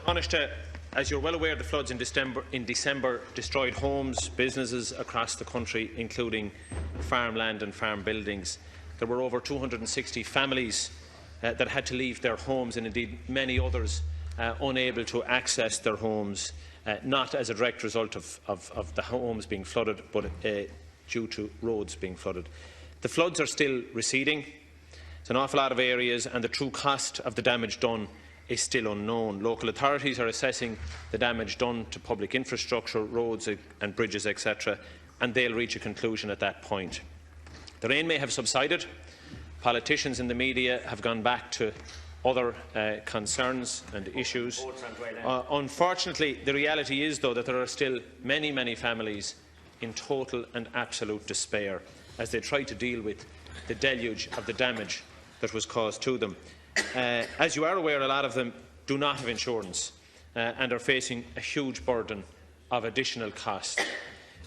Tánaiste, as you are well aware, the floods in December destroyed homes, businesses across the country, including farmland and farm buildings. There were over 260 families that had to leave their homes, and indeed many others unable to access their homes, not as a direct result of the homes being flooded, but due to roads being flooded. The floods are still receding. It's an awful lot of areas, and the true cost of the damage done is still unknown. Local authorities are assessing the damage done to public infrastructure, roads and bridges, etc., and they'll reach a conclusion at that point. The rain may have subsided. Politicians in the media have gone back to other concerns and issues. Unfortunately, the reality is, though, that there are still many, many families in total and absolute despair as they try to deal with the deluge of the damage that was caused to them. As you are aware, a lot of them do not have insurance and are facing a huge burden of additional costs.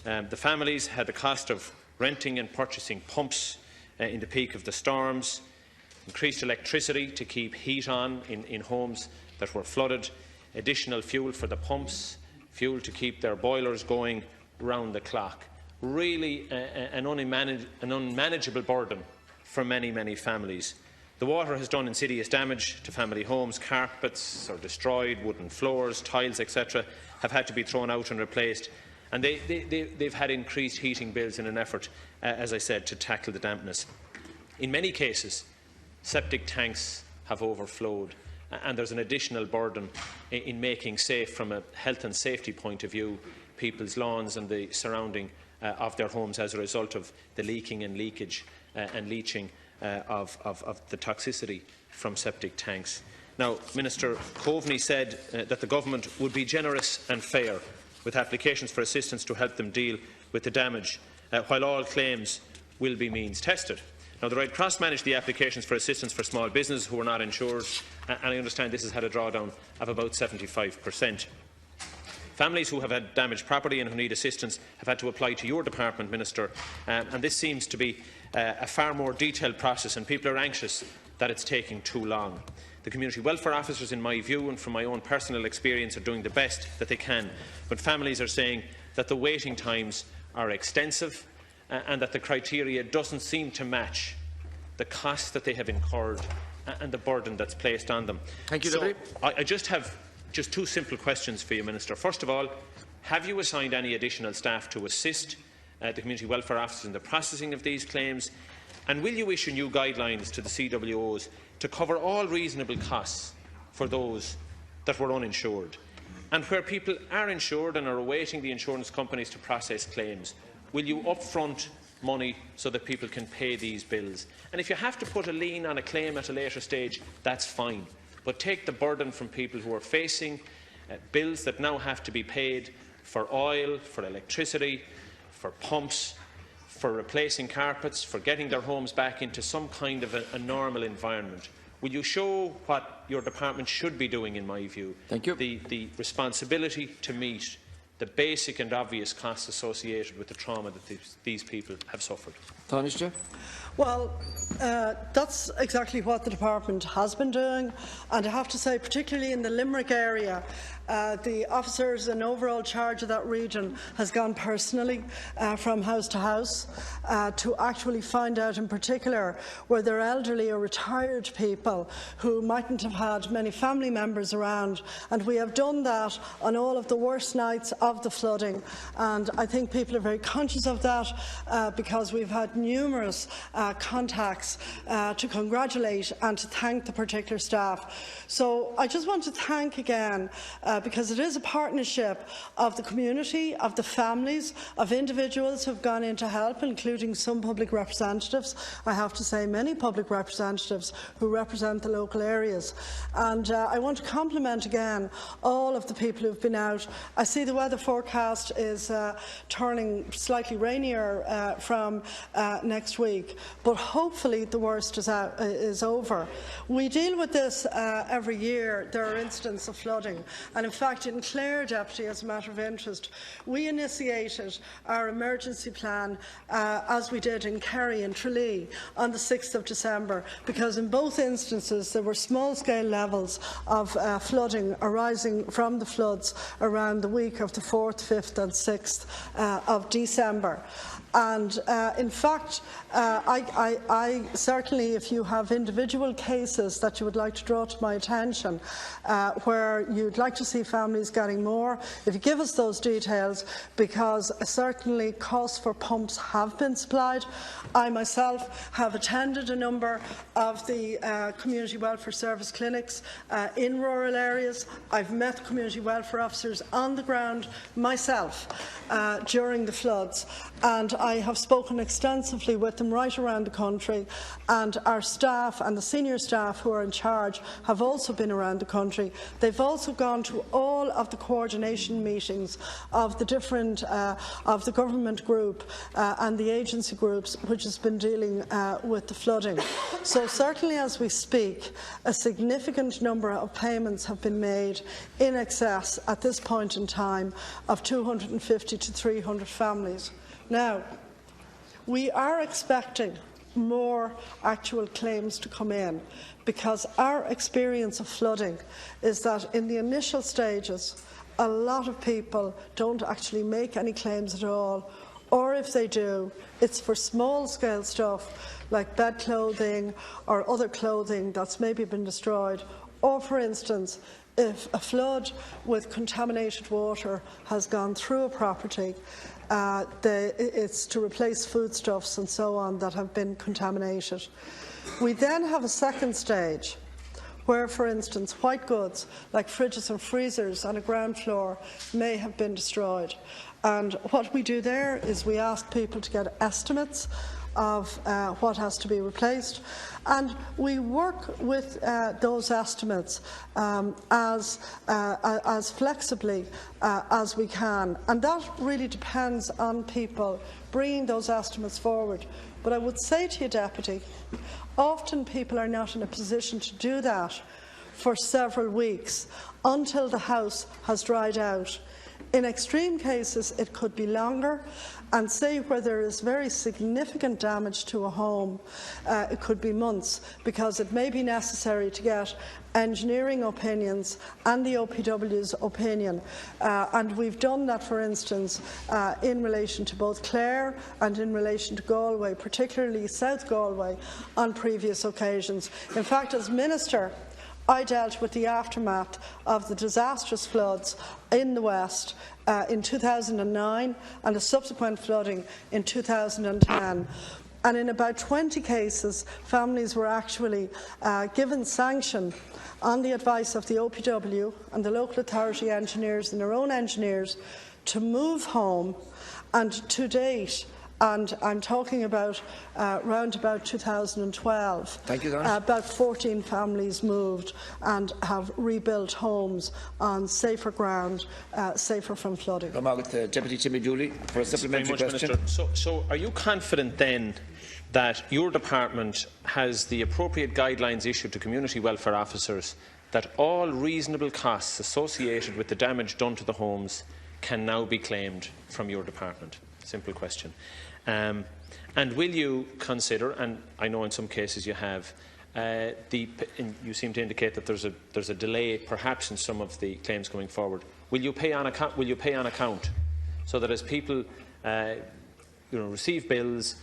The families had the cost of renting and purchasing pumps in the peak of the storms, increased electricity to keep heat on in homes that were flooded, additional fuel for the pumps, fuel to keep their boilers going round the clock. Really an unmanageable burden for many, many families. The water has done insidious damage to family homes. Carpets are destroyed, wooden floors, tiles, etc. have had to be thrown out and replaced. And they've had increased heating bills in an effort, as I said, to tackle the dampness. In many cases, septic tanks have overflowed, and there's an additional burden in making safe, from a health and safety point of view, people's lawns and the surrounding of their homes as a result of the leaking and leakage and leaching of the toxicity from septic tanks. Now, Minister Coveney said that the Government would be generous and fair with applications for assistance to help them deal with the damage, while all claims will be means tested. Now, the Red Cross managed the applications for assistance for small businesses who were not insured, and I understand this has had a drawdown of about 75%. Families who have had damaged property and who need assistance have had to apply to your department, Minister, and this seems to be a far more detailed process, and people are anxious that it's taking too long. The community welfare officers, in my view and from my own personal experience, are doing the best that they can, but families are saying that the waiting times are extensive and that the criteria doesn't seem to match the cost that they have incurred and the burden that's placed on them. Thank you, so I just have two simple questions for you, Minister. First of all, have you assigned any additional staff to assist the community welfare officers in the processing of these claims? And will you issue new guidelines to the CWOs to cover all reasonable costs for those that were uninsured? And where people are insured and are awaiting the insurance companies to process claims, will you upfront money so that people can pay these bills? And if you have to put a lien on a claim at a later stage, that's fine. But take the burden from people who are facing bills that now have to be paid for oil, for electricity, for pumps, for replacing carpets, for getting their homes back into some kind of a normal environment. Will you show what your department should be doing, in my view? Thank you. The responsibility to meet the basic and obvious costs associated with the trauma that these people have suffered. Tánaiste. Well, that's exactly what the department has been doing, and I have to say, particularly in the Limerick area, the officers in overall charge of that region has gone personally from house to house to actually find out, in particular, where there are elderly or retired people who mightn't have had many family members around, and we have done that on all of the worst nights of the flooding, and I think people are very conscious of that because we've had numerous contacts to congratulate and to thank the particular staff. So I just want to thank again, because it is a partnership of the community, of the families, of individuals who have gone in to help, including some public representatives. I have to say many public representatives who represent the local areas. And I want to compliment again all of the people who have been out. I see the weather forecast is turning slightly rainier from next week, but hopefully the worst is over. We deal with this every year. There are incidents of flooding, and in fact in Clare, Deputy, as a matter of interest, we initiated our emergency plan as we did in Kerry and Tralee on the 6th of December, because in both instances there were small-scale levels of flooding arising from the floods around the week of the 4th, 5th and 6th of December. And in fact, I certainly, if you have individual cases that you would like to draw to my attention, where you'd like to see families getting more, if you give us those details, because certainly costs for pumps have been supplied. I myself have attended a number of the community welfare service clinics in rural areas. I've met community welfare officers on the ground myself during the floods, and I have spoken extensively with them right around the country, and our staff and the senior staff who are in charge have also been around the country. They've also gone to all of the coordination meetings of the different of the government group and the agency groups which has been dealing with the flooding. So certainly as we speak, a significant number of payments have been made, in excess at this point in time of 250 to 300 families. Now, we are expecting more actual claims to come in, because our experience of flooding is that in the initial stages a lot of people don't actually make any claims at all, or if they do, it's for small-scale stuff like bed clothing or other clothing that's maybe been destroyed, or for instance if a flood with contaminated water has gone through a property, it's to replace foodstuffs and so on that have been contaminated. We then have a second stage where, for instance, white goods like fridges and freezers on a ground floor may have been destroyed. And what we do there is we ask people to get estimates of what has to be replaced, and we work with those estimates as flexibly as we can, and that really depends on people bringing those estimates forward. But I would say to you, Deputy, often people are not in a position to do that for several weeks until the house has dried out. In extreme cases, it could be longer, and say where there is very significant damage to a home, it could be months, because it may be necessary to get engineering opinions and the OPW's opinion. And we've done that, for instance, in relation to both Clare and in relation to Galway, particularly South Galway, on previous occasions. In fact, as Minister, I dealt with the aftermath of the disastrous floods in the West in 2009 and the subsequent flooding in 2010. And in about 20 cases, families were actually given sanction on the advice of the OPW and the local authority engineers and their own engineers to move home, and to date, and I'm talking about round about 2012. Thank you, Tánaiste. About 14 families moved and have rebuilt homes on safer ground, safer from flooding. Deputy Timmy Dooley for a supplementary question. So are you confident then that your department has the appropriate guidelines issued to community welfare officers that all reasonable costs associated with the damage done to the homes can now be claimed from your department? Simple question. And will you consider, and I know in some cases you have, you seem to indicate that there's a delay perhaps in some of the claims going forward. Will you pay on account? Will you pay on account, so that as people receive bills,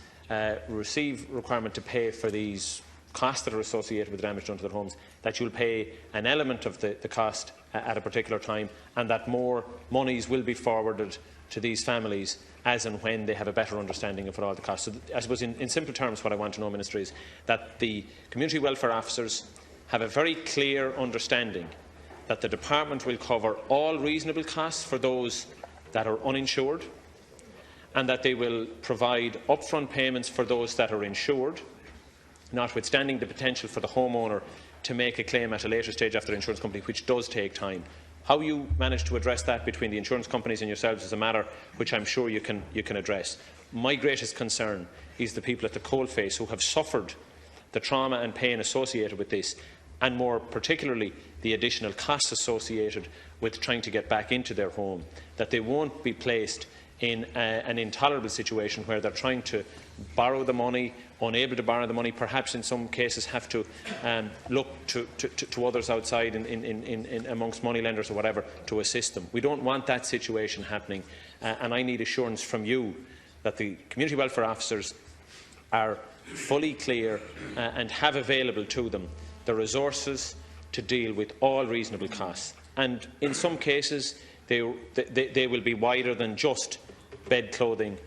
receive requirement to pay for these costs that are associated with the damage done to their homes, that you'll pay an element of the cost at a particular time, and that more monies will be forwarded to these families as and when they have a better understanding of what all the costs. So I suppose in simple terms what I want to know, Minister, is that the community welfare officers have a very clear understanding that the department will cover all reasonable costs for those that are uninsured, and that they will provide upfront payments for those that are insured, notwithstanding the potential for the homeowner to make a claim at a later stage after the insurance company, which does take time. How you manage to address that between the insurance companies and yourselves is a matter which I'm sure you can address. My greatest concern is the people at the coalface who have suffered the trauma and pain associated with this, and more particularly the additional costs associated with trying to get back into their home, that they won't be placed in an intolerable situation where they're trying to borrow the money, unable to borrow the money, perhaps in some cases have to look to others outside in amongst moneylenders or whatever to assist them. We don't want that situation happening, and I need assurance from you that the community welfare officers are fully clear and have available to them the resources to deal with all reasonable costs. And in some cases, they will be wider than just bed clothing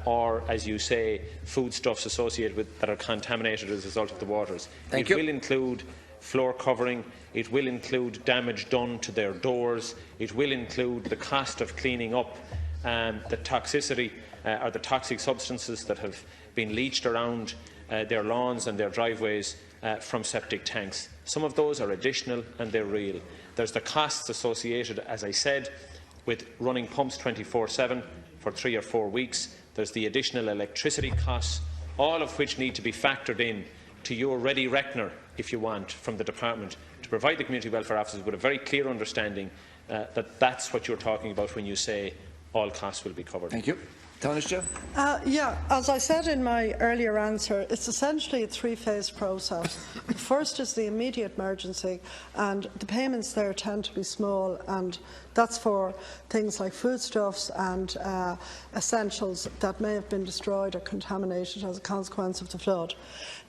or, as you say, foodstuffs associated with that are contaminated as a result of the waters. It will include floor covering, it will include damage done to their doors, it will include the cost of cleaning up the toxicity or the toxic substances that have been leached around their lawns and their driveways from septic tanks. Some of those are additional and they're real. There's the costs associated, as I said, with running pumps 24/7 for 3 or 4 weeks. There's the additional electricity costs, all of which need to be factored in to your ready reckoner, if you want, from the department, to provide the community welfare officers with a very clear understanding that that's what you're talking about when you say all costs will be covered. Thank you. Tánaiste? Yeah, as I said in my earlier answer, it's essentially a three-phase process. The first is the immediate emergency, and the payments there tend to be small, and that's for things like foodstuffs and essentials that may have been destroyed or contaminated as a consequence of the flood.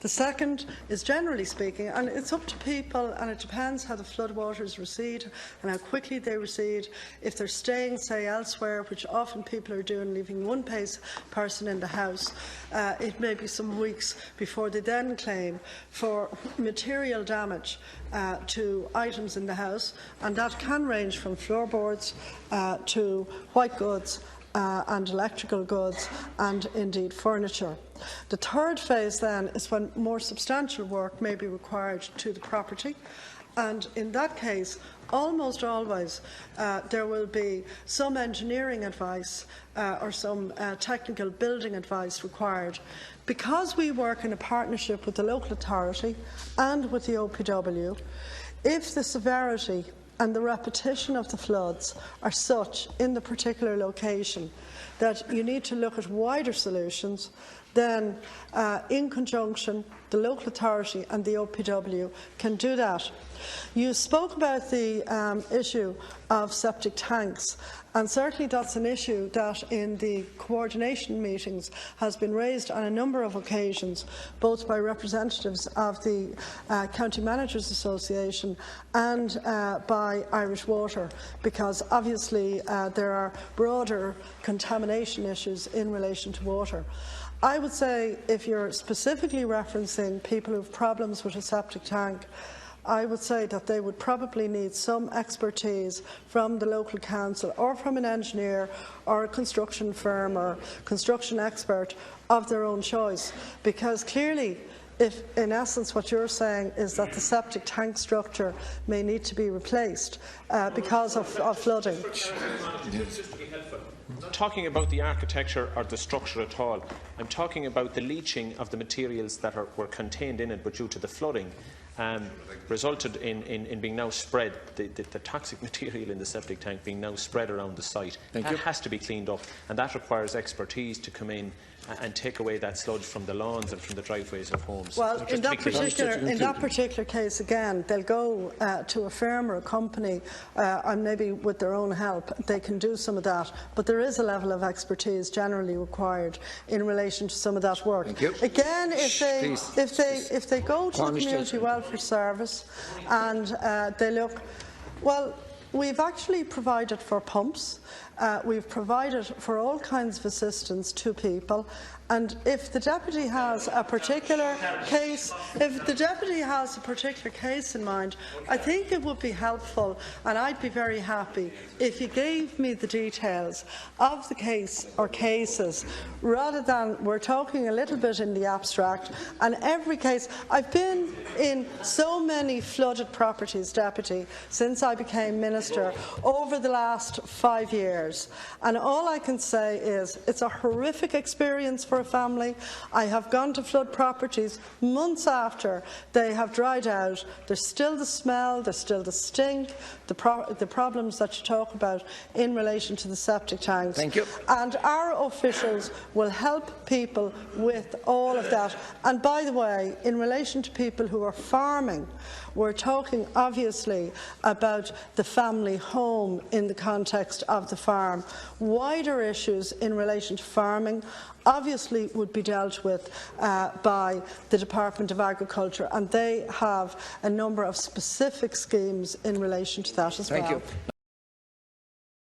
The second is, generally speaking, and it's up to people, and it depends how the floodwaters recede and how quickly they recede. If they're staying, say, elsewhere, which often people are doing, leaving one person in the house, it may be some weeks before they then claim for material damage to items in the house, and that can range from floorboards to white goods and electrical goods and indeed furniture. The third phase then is when more substantial work may be required to the property, and in that case almost always there will be some engineering advice or some technical building advice required. Because we work in a partnership with the local authority and with the OPW, if the severity and the repetition of the floods are such in the particular location that you need to look at wider solutions, then in conjunction the local authority and the OPW can do that. You spoke about the issue of septic tanks, and certainly that's an issue that in the coordination meetings has been raised on a number of occasions, both by representatives of the County Managers Association and by Irish Water, because obviously there are broader contamination issues in relation to water. I would say, if you're specifically referencing people who have problems with a septic tank, I would say that they would probably need some expertise from the local council or from an engineer or a construction firm or construction expert of their own choice, because clearly, if in essence what you're saying is that the septic tank structure may need to be replaced because of flooding. I'm not talking about the architecture or the structure at all. I'm talking about the leaching of the materials that were contained in it, but due to the flooding, resulted in being now spread, the toxic material in the septic tank being now spread around the site. That has to be cleaned up, and that requires expertise to come in and take away that sludge from the lawns and from the driveways of homes. Well, in that particular case, again, they'll go to a firm or a company, and maybe with their own help, they can do some of that. But there is a level of expertise generally required in relation to some of that work. Again, if they go to the Community Welfare Service and they look, well, we've actually provided for pumps. We've provided for all kinds of assistance to people, And if the Deputy has a particular case, in mind, I think it would be helpful, and I'd be very happy if you gave me the details of the case or cases, rather than we're talking a little bit in the abstract. And every case, I've been in so many flooded properties, Deputy, since I became Minister over the last 5 years, and all I can say is it's a horrific experience for a family. I have gone to flood properties months after they have dried out. There's still the smell, there's still the stink, the problems that you talk about in relation to the septic tanks. Thank you. And our officials will help people with all of that. And by the way, in relation to people who are farming, we're talking obviously about the family home in the context of the farm. Wider issues in relation to farming obviously would be dealt with by the Department of Agriculture, and they have a number of specific schemes in relation to that as well. Thank you.